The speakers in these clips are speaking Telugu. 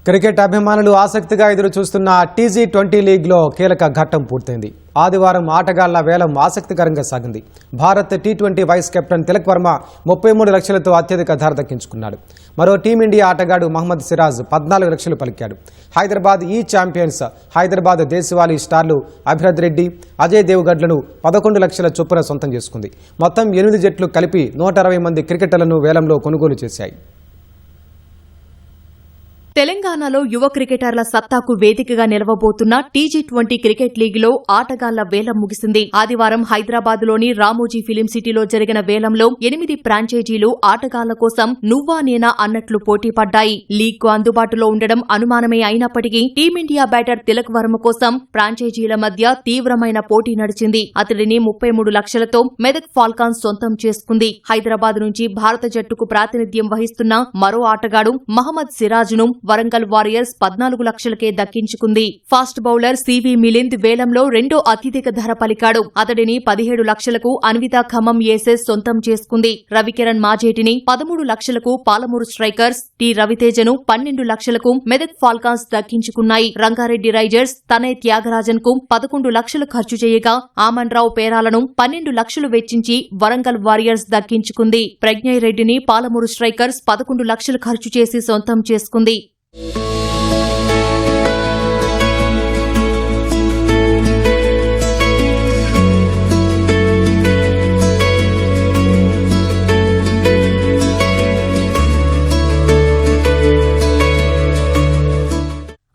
క్రికెట్ అభిమానులు ఆసక్తిగా ఎదురు చూస్తున్న T20 లీగ్లో కీలక ఘట్టం పూర్తయింది. ఆదివారం ఆటగాళ్ల వేలం ఆసక్తికరంగా సాగింది. Bharat T20 vice captain Tilak Varma 33 లక్షలతో అత్యధిక ధర దక్కించుకున్నాడు. మరో టీమిండియా ఆటగాడు మహమ్మద్ సిరాజ్ 14 లక్షలు పలికాడు. హైదరాబాద్ ఛాంపియన్స్ హైదరాబాద్ దేశవాళీ స్టార్లు అభిరథ్ రెడ్డి, అజయ్ దేవ్గడ్లను 11 లక్షల చొప్పున సొంతం చేసుకుంది. మొత్తం 8 జట్లు కలిపి 160 మంది క్రికెటర్లను వేలంలో కొనుగోలు చేశాయి. తెలంగాణలో యువ క్రికెటర్ల సత్తాకు వేదికగా నిలవబోతున్న T20 క్రికెట్ లీగ్లో ఆటగాళ్ల వేలం ముగిసింది. ఆదివారం హైదరాబాద్లోని రామోజీ ఫిలిం సిటీలో జరిగిన వేలంలో 8 ఫ్రాంచైజీలు ఆటగాళ్ల కోసం నువ్వా నేనా అన్నట్లు పోటీ పడ్డాయి. లీగ్కు అందుబాటులో ఉండడం అనుమానమే అయినప్పటికీ టీమిండియా బ్యాటర్ తిలక్ వర్మ కోసం ఫ్రాంచైజీల మధ్య తీవ్రమైన పోటీ నడిచింది. అతడిని 33 లక్షలతో మెదక్ ఫాల్కాన్స్ సొంతం చేసుకుంది. హైదరాబాద్ నుంచి భారత జట్టుకు ప్రాతినిధ్యం వహిస్తున్న మరో ఆటగాడు మహమ్మద్ సిరాజ్ను వరంగల్ వారియర్స్ 14 లక్షలకే దక్కించుకుంది. ఫాస్ట్ బౌలర్ సివి మిలింద్ వేలంలో రెండో అత్యధిక ధర పలికాడు. అతడిని 17 లక్షలకు అన్విత ఖమ్మం ఏసెస్ సొంతం చేసుకుంది. రవికిరణ్ మాజేటిని 13 లక్షలకు పాలమూరు స్ట్రైకర్స్, టి రవితేజను 12 లక్షలకు మెదక్ ఫాల్కాన్స్ దక్కించుకున్నాయి. రంగారెడ్డి రైజర్స్ తనయ్ త్యాగరాజన్ కు 11 లక్షలు ఖర్చు చేయగా ఆమన్ రావు పేరాలను 12 లక్షలు వెచ్చించి వరంగల్ వారియర్స్ దక్కించుకుంది. ప్రజ్ఞయ్ రెడ్డిని పాలమూరు స్ట్రైకర్స్ 11 లక్షలు ఖర్చు చేసి సొంతం చేసుకుంది.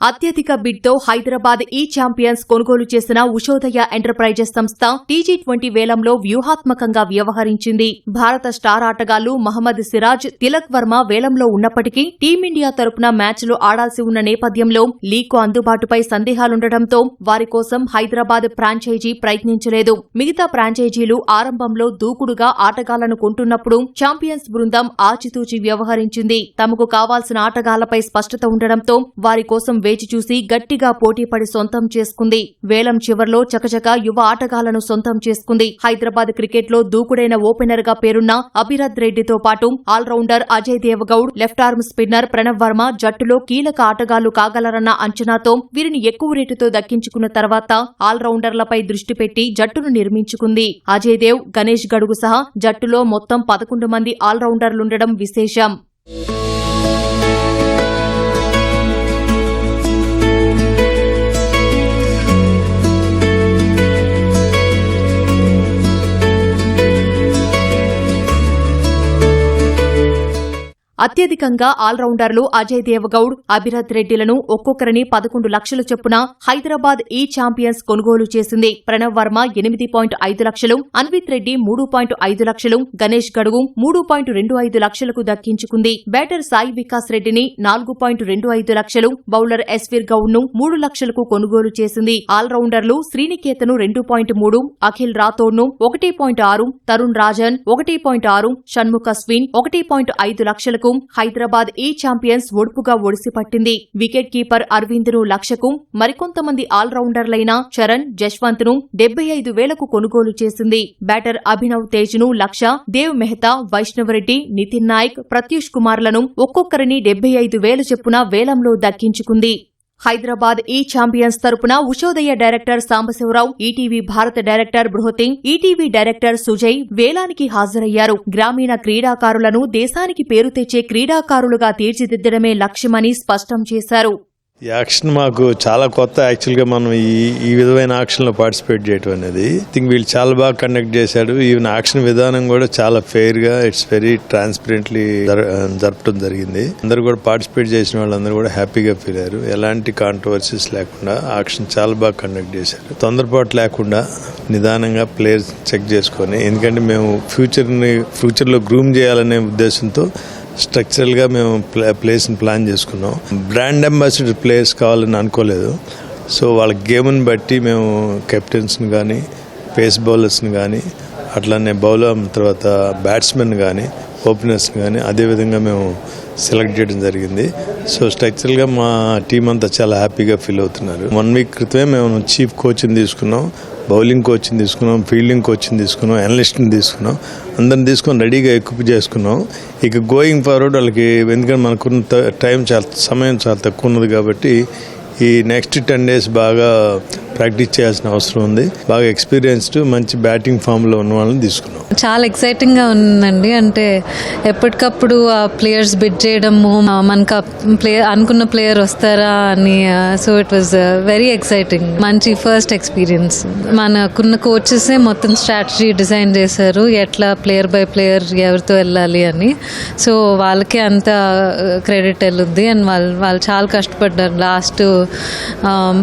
అత్యధిక బిడ్తో హైదరాబాద్ ఛాంపియన్స్ కొనుగోలు చేసిన ఉషోదయ ఎంటర్ప్రైజెస్ సంస్థ T20 వేలంలో వ్యూహాత్మకంగా వ్యవహరించింది. భారత స్టార్ ఆటగాళ్లు మహమ్మద్ సిరాజ్, తిలక్ వర్మ వేలంలో ఉన్నప్పటికీ టీమిండియా తరపున మ్యాచ్లు ఆడాల్సి ఉన్న నేపథ్యంలో లీగ్కు అందుబాటుపై సందేహాలుండటంతో వారి కోసం హైదరాబాద్ ఫ్రాంచైజీ ప్రయత్నించలేదు. మిగతా ఫ్రాంచైజీలు ఆరంభంలో దూకుడుగా ఆటగాళ్లను కొంటున్నప్పుడు ఛాంపియన్స్ బృందం ఆచితూచి వ్యవహరించింది. తమకు కావాల్సిన ఆటగాళ్లపై స్పష్టత ఉండడంతో వారి కోసం వేచి చూసి గట్టిగా పోటీపడి సొంతం చేసుకుంది. వేలం చివర్లో చకచక యువ ఆటగాళ్లను సొంతం చేసుకుంది. హైదరాబాద్ క్రికెట్లో దూకుడైన ఓపెనర్ గా పేరున్న అభిరథ్ రెడ్డితో పాటు allrounder Ajay Devgoud, left arm spinner Pranav Varma జట్టులో కీలక ఆటగాళ్లు కాగలరన్న అంచనాతో వీరిని ఎక్కువ రేటుతో దక్కించుకున్న తర్వాత ఆల్రౌండర్లపై దృష్టి పెట్టి జట్టును నిర్మించుకుంది. అజయ్ దేవ్, గణేష్ గడుగు సహా జట్టులో మొత్తం 11 మంది ఆల్రౌండర్లుండడం విశేషం. అత్యధికంగా ఆల్రౌండర్లు అజయ్ దేవగౌడ్, అభిరథ్ రెడ్డిలను ఒక్కొక్కరిని 11 లక్షల చొప్పున హైదరాబాద్ ఛాంపియన్స్ కొనుగోలు చేసింది. ప్రణవ్ వర్మ 8.5 లక్షలు, అన్విత్ రెడ్డి 3.5 లక్షలు, గణేష్ గడుగు 3.25 లక్షలకు దక్కించుకుంది. బ్యాటర్ సాయి వికాస్ రెడ్డిని 4.25 లక్షలు, బౌలర్ ఎస్వీర్ గౌడ్ ను 3 లక్షలకు కొనుగోలు చేసింది. ఆల్రౌండర్లు శ్రీనికేతను 2.3, అఖిల్ రాథోడ్ ను 1.6, తరుణ్ రాజన్ 1.6, షణ్ముఖ అశ్విన్ 1.5 లక్షలకు హైదరాబాద్ ఛాంపియన్స్ ఒడుపుగా ఒడిసిపట్టింది. వికెట్ కీపర్ అరవింద్ ను లక్షకు, మరికొంతమంది ఆల్రౌండర్లైన చరణ్, జశ్వంత్ ను 75,000కు కొనుగోలు చేసింది. బ్యాటర్ అభినవ్ తేజ్ ను లక్ష, దేవ్ మెహతా, వైష్ణవరెడ్డి, నితిన్ నాయక్, ప్రత్యూష్ కుమార్లను ఒక్కొక్కరిని 75,000 చొప్పున వేలంలో దక్కించుకుంది. హైదరాబాద్ ఛాంపియన్స్ తరపున ఉషోదయ డైరెక్టర్ సాంబశివరావు, ఈటీవీ భారత డైరెక్టర్ బృహతింగ్, ఈటీవీ డైరెక్టర్ సుజయ్ వేలానికి హాజరయ్యారు. గ్రామీణ క్రీడాకారులను దేశానికి పేరు తెచ్చే క్రీడాకారులుగా తీర్చిదిద్దడమే లక్ష్యమని స్పష్టం చేశారు. ఈ యాక్షన్ మాకు చాలా కొత్త. యాక్చువల్గా మనం ఈ విధమైన యాక్షన్లో పార్టిసిపేట్ చేయడం అనేది థింక్ వీళ్ళు చాలా బాగా కండక్ట్ చేశాడు. ఈవెన్ యాక్షన్ విధానం కూడా చాలా ఫెయిర్ గా, ఇట్స్ వెరీ ట్రాన్స్పరెంట్లీ జరపడం జరిగింది. అందరూ కూడా పార్టిసిపేట్ చేసిన వాళ్ళందరూ కూడా హ్యాపీగా ఫీల్ అయ్యారు. ఎలాంటి కాంట్రవర్సీస్ లేకుండా యాక్షన్ చాలా బాగా కండక్ట్ చేశారు. తొందరపాటు లేకుండా నిదానంగా ప్లేయర్స్ చెక్ చేసుకొని, ఎందుకంటే మేము ఫ్యూచర్లో గ్రూమ్ చేయాలనే ఉద్దేశంతో స్ట్రక్చరల్గా మేము ప్లేస్ని ప్లాన్ చేసుకున్నాం. బ్రాండ్ అంబాసిడర్ ప్లేయర్స్ కావాలని అనుకోలేదు. సో వాళ్ళ గేమ్ని బట్టి మేము కెప్టెన్స్ని కానీ, పేస్ బౌలర్స్ని కానీ, అట్లానే బౌలర్ తర్వాత బ్యాట్స్మెన్ కానీ, ఓపెనర్స్ని కానీ అదేవిధంగా మేము సెలెక్ట్ చేయడం జరిగింది. సో స్ట్రక్చరల్గా మా టీం అంతా చాలా హ్యాపీగా ఫీల్ అవుతున్నారు. 1 వీక్ క్రితమే మేము చీఫ్ కోచ్ని తీసుకున్నాం, బౌలింగ్ కోచ్ని తీసుకున్నాం, ఫీల్డింగ్ కోచ్ని తీసుకున్నాం, అనలిస్ట్ని తీసుకున్నాం, అందరిని తీసుకొని రెడీగా ఎక్విప్ చేసుకున్నాం. ఇక గోయింగ్ ఫార్వర్డ్ వాళ్ళకి ఎందుకంటే మనకున్న సమయం చాలా తక్కువ ఉన్నది కాబట్టి ఈ నెక్స్ట్ 10 days బాగా ప్రాక్టీస్ చేయాల్సిన అవసరం ఉంది. బాగా ఎక్స్పీరియన్స్డ్ మంచి బ్యాటింగ్ ఫామ్లో ఉన్న వాళ్ళని తీసుకున్నాం. చాలా ఎక్సైటింగ్గా ఉందండి. అంటే ఎప్పటికప్పుడు ఆ ప్లేయర్స్ బిడ్ చేయడము, మనకు అనుకున్న ప్లేయర్ వస్తారా అని. So it was very exciting. మంచి ఫస్ట్ ఎక్స్పీరియన్స్. మనకున్న కోచెసే మొత్తం స్ట్రాటజీ డిజైన్ చేశారు, ఎట్లా ప్లేయర్ బై ప్లేయర్ ఎవరితో వెళ్ళాలి అని. సో వాళ్ళకే అంత క్రెడిట్ వెళ్ళుద్ది. అండ్ వాళ్ళు చాలా కష్టపడ్డారు. లాస్ట్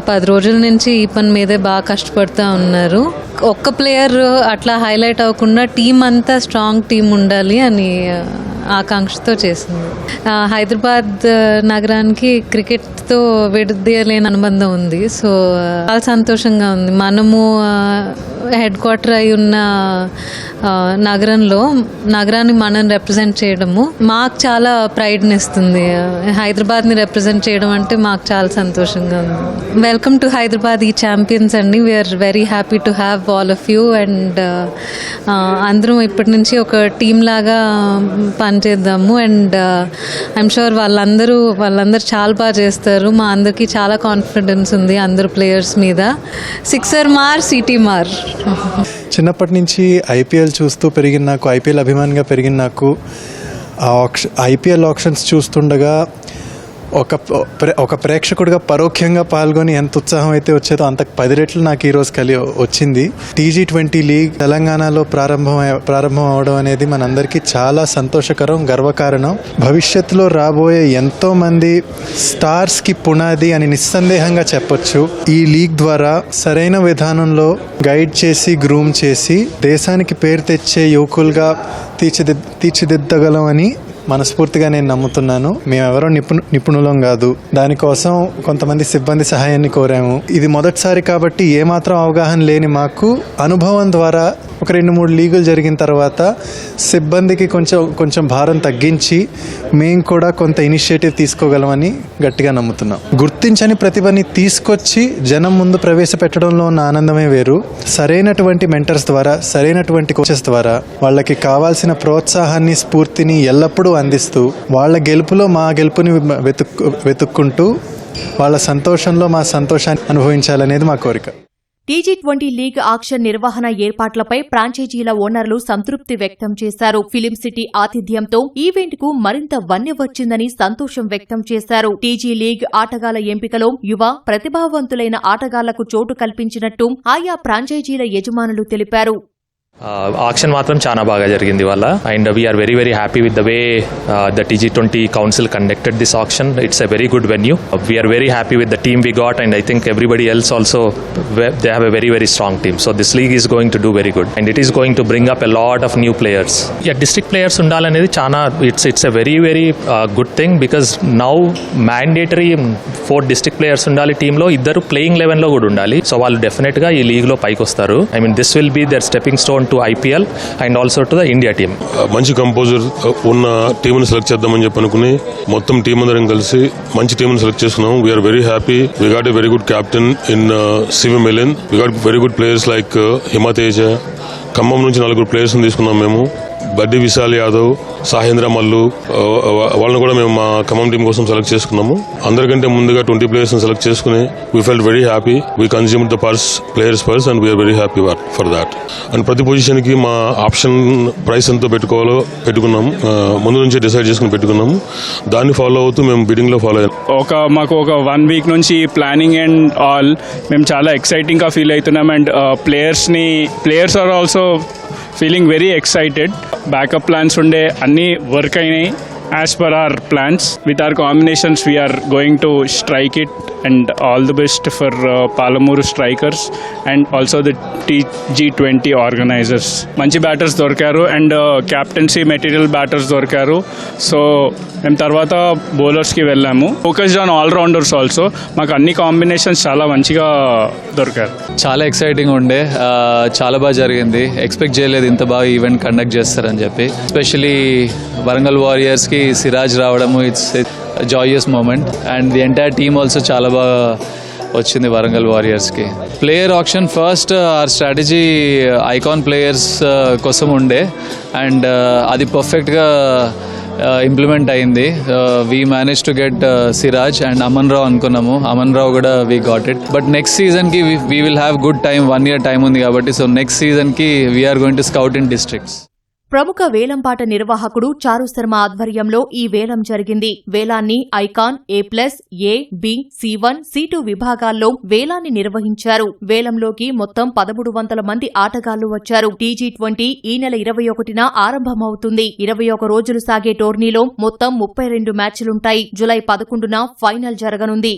10 రోజుల నుంచి ఈ పని మీదే బాగా కష్టపడుతూ ఉన్నారు. ఒక్క ప్లేయర్ అట్లా హైలైట్ అవ్వకుండా టీం అంతా స్ట్రాంగ్ టీం ఉండాలి అని ఆకాంక్షతో చేసింది. హైదరాబాద్ నగరానికి క్రికెట్తో విడదీయలేని అనుబంధం ఉంది. సో చాలా సంతోషంగా ఉంది. మనము హెడ్ క్వార్టర్ అయి ఉన్న నగరాన్ని మనం రిప్రజెంట్ చేయడము మాకు చాలా ప్రైడ్ని ఇస్తుంది. హైదరాబాద్ని రిప్రజెంట్ చేయడం అంటే మాకు చాలా సంతోషంగా ఉంది. వెల్కమ్ టు హైదరాబాద్ ఈ ఛాంపియన్స్ అండి. We are very happy to have all of you. And అందరం ఇప్పటి నుంచి ఒక టీమ్ లాగా పనిచేద్దాము. అండ్ ఐఎమ్ షూర్ వాళ్ళందరూ చాలా బాగా చేస్తారు. మా అందరికీ చాలా కాన్ఫిడెన్స్ ఉంది అందరు ప్లేయర్స్ మీద. సిక్సర్ మార్, సిటీ మార్. చిన్నప్పటి నుంచి ఐపీఎల్ చూస్తూ పెరిగిన నాకు, ఐపీఎల్ అభిమానిగా పెరిగిన నాకు ఐపీఎల్ ఆక్షన్స్ చూస్తుండగా ఒక ప్రేక్షకుడిగా పరోక్షంగా పాల్గొని ఎంత ఉత్సాహం అయితే వచ్చేదో అంత 10 రెట్లు నాకు ఈరోజు వచ్చింది. T20 లీగ్ తెలంగాణలో ప్రారంభం అవడం అనేది మనందరికీ చాలా సంతోషకరం, గర్వకారణం. భవిష్యత్తులో రాబోయే ఎంతో మంది స్టార్స్కి పునాది అని నిస్సందేహంగా చెప్పొచ్చు. ఈ లీగ్ ద్వారా సరైన విధానంలో గైడ్ చేసి, గ్రూమ్ చేసి దేశానికి పేరు తెచ్చే యువకులుగా తీర్చిదిద్దగలమని మనస్ఫూర్తిగా నేను నమ్ముతున్నాను. మేమెవరో నిపుణులం కాదు. దానికోసం కొంతమంది సిబ్బంది సహాయాన్ని కోరాము. ఇది మొదటిసారి కాబట్టి ఏమాత్రం అవగాహన లేని మాకు అనుభవం ద్వారా ఒక 2-3 లీగులు జరిగిన తర్వాత సిబ్బందికి కొంచెం భారం తగ్గించి మేము కూడా కొంత ఇనిషియేటివ్ తీసుకోగలమని గట్టిగా నమ్ముతున్నాం. గుర్తించని ప్రతిభని తీసుకొచ్చి జనం ముందు ప్రవేశపెట్టడంలో ఉన్న ఆనందమే వేరు. సరైనటువంటి మెంటర్స్ ద్వారా, సరైనటువంటి కోచెస్ ద్వారా వాళ్ళకి కావాల్సిన ప్రోత్సాహాన్ని, స్ఫూర్తిని ఎల్లప్పుడూ అందిస్తూ వాళ్ళ గెలుపులో మా గెలుపుని వెతుక్కుంటూ వాళ్ళ సంతోషంలో మా సంతోషాన్ని అనుభవించాలనేది మా కోరిక. T20 లీగ్ ఆక్షన్ నిర్వహణ ఏర్పాట్లపై ఫ్రాంచైజీల ఓనర్లు సంతృప్తి వ్యక్తం చేశారు. ఫిలిం సిటీ ఆతిథ్యంతో ఈవెంట్ కు మరింత వన్నె వచ్చిందని సంతోషం వ్యక్తం చేశారు. టీజీ లీగ్ ఆటగాళ్ల ఎంపికలో యువ, ప్రతిభావంతులైన ఆటగాళ్లకు చోటు కల్పించినట్టు ఆయా ఫ్రాంచైజీల యజమానులు తెలిపారు. ఆక్షన్ మాత్రం చాలా బాగా జరిగింది వాళ్ళ. And we are very very happy with the way the T20 council conducted this auction. It's a very good venue. We are very happy with the team we got and I think everybody else also they have a very very strong team. So this league is going to do very good and it is going to bring up a lot of new players. District players ఉండాలనేది చాలా it's a very very good thing because now mandatory 4 district players ఉండాలి టీంలో, 2 ప్లేయింగ్ 11లో కూడా ఉండాలి. సో వాళ్ళు డెఫినెట్గా ఈ లీగ్లో పైకి వస్తారు. I mean this will be the stepping stone to IPL and also to the India team. మంచి కంపోజర్ ఉన్న టీంని సెలెక్ట్ చేద్దామని చెప్పి అనుకుని మొత్తం టీం అందరం కలిసి మంచి టీంని సెలెక్ట్ చేసుకున్నాం. We are very happy. We got a very good captain in సివి మిలిన్. We got very good players like Himateja. Khammam నుంచి 4 ప్లేయర్స్ తీసుకున్నాం మేము. బడ్డీ విశాల్ యాదవ్, సాహేంద్ర మల్లు, వాళ్ళని కూడా మేము మా ఖమ్మం టీం కోసం సెలెక్ట్ చేసుకున్నాము. అందరికంటే ముందుగా 20 ప్లేయర్స్ సెలెక్ట్ చేసుకుని we felt very happy. We consumed the players purse and we are very happy for that. And ప్రతి పొజిషన్ కి మా ఆప్షన్ ప్రైస్ ఎంతో పెట్టుకోవాలో పెట్టుకున్నాము. ముందు నుంచి డిసైడ్ చేసుకుని పెట్టుకున్నాము. దాన్ని ఫాలో అవుతూ మేము బిడ్డింగ్ లో ఫాలో అయ్యాం. మాకు ఒక 1 వీక్ నుంచి ప్లానింగ్ అండ్ ఆల్ మేము చాలా ఎక్సైటింగ్ గా ఫీల్ అవుతున్నాం. And players are also feeling very excited. Backup plans ఉండే అన్నీ వర్క్ అయినాయి as per our plans. With our combinations we are going to strike it and all the best for Palamuru strikers and also the TG20 organisers. మంచి బ్యాటర్స్ దొరికారు అండ్ క్యాప్టెన్సీ మెటీరియల్ బ్యాటర్స్ దొరికారు. సో మేము తర్వాత బౌలర్స్కి వెళ్ళాము. Focused on allrounders also. మాకు అన్ని కాంబినేషన్స్ చాలా మంచిగా దొరికారు. చాలా ఎక్సైటింగ్ ఉండే, చాలా బాగా జరిగింది. ఎక్స్పెక్ట్ చేయలేదు ఇంత బాగా ఈవెంట్ కండక్ట్ చేస్తారని చెప్పి. ఎస్పెషలీ వరంగల్ వారియర్స్కి సిరాజ్ రావడము it's joyous moment and the entire team also చాలా బాగా వచ్చింది వరంగల్ వారియర్స్కి. Player option first or strategy icon players కోసం ఉండే అండ్ అది పర్ఫెక్ట్గా ఇంప్లిమెంట్ అయింది. We manage to get Siraj and Aman Rao అనుకున్నాము. అమన్ రావు కూడా we got it. But next సీజన్కి we will have good time, 1 year time ఉంది కాబట్టి. సో నెక్స్ట్ సీజన్కి we are going to scout in districts. ప్రముఖ వేలంపాట నిర్వాహకుడు చారు శర్మ ఆధ్వర్యంలో ఈ వేలం జరిగింది. వేలాన్ని icon, A+, A, B, C1, C2 విభాగాల్లో వేలాన్ని నిర్వహించారు. వేలంలోకి మొత్తం 1300 మంది ఆటగాళ్లు వచ్చారు. TG20 ఈ నెల 21న ఆరంభమవుతుంది. 21 రోజులు సాగే టోర్నీలో మొత్తం 32 మ్యాచ్లుంటాయి. జులై 11న ఫైనల్ జరగనుంది.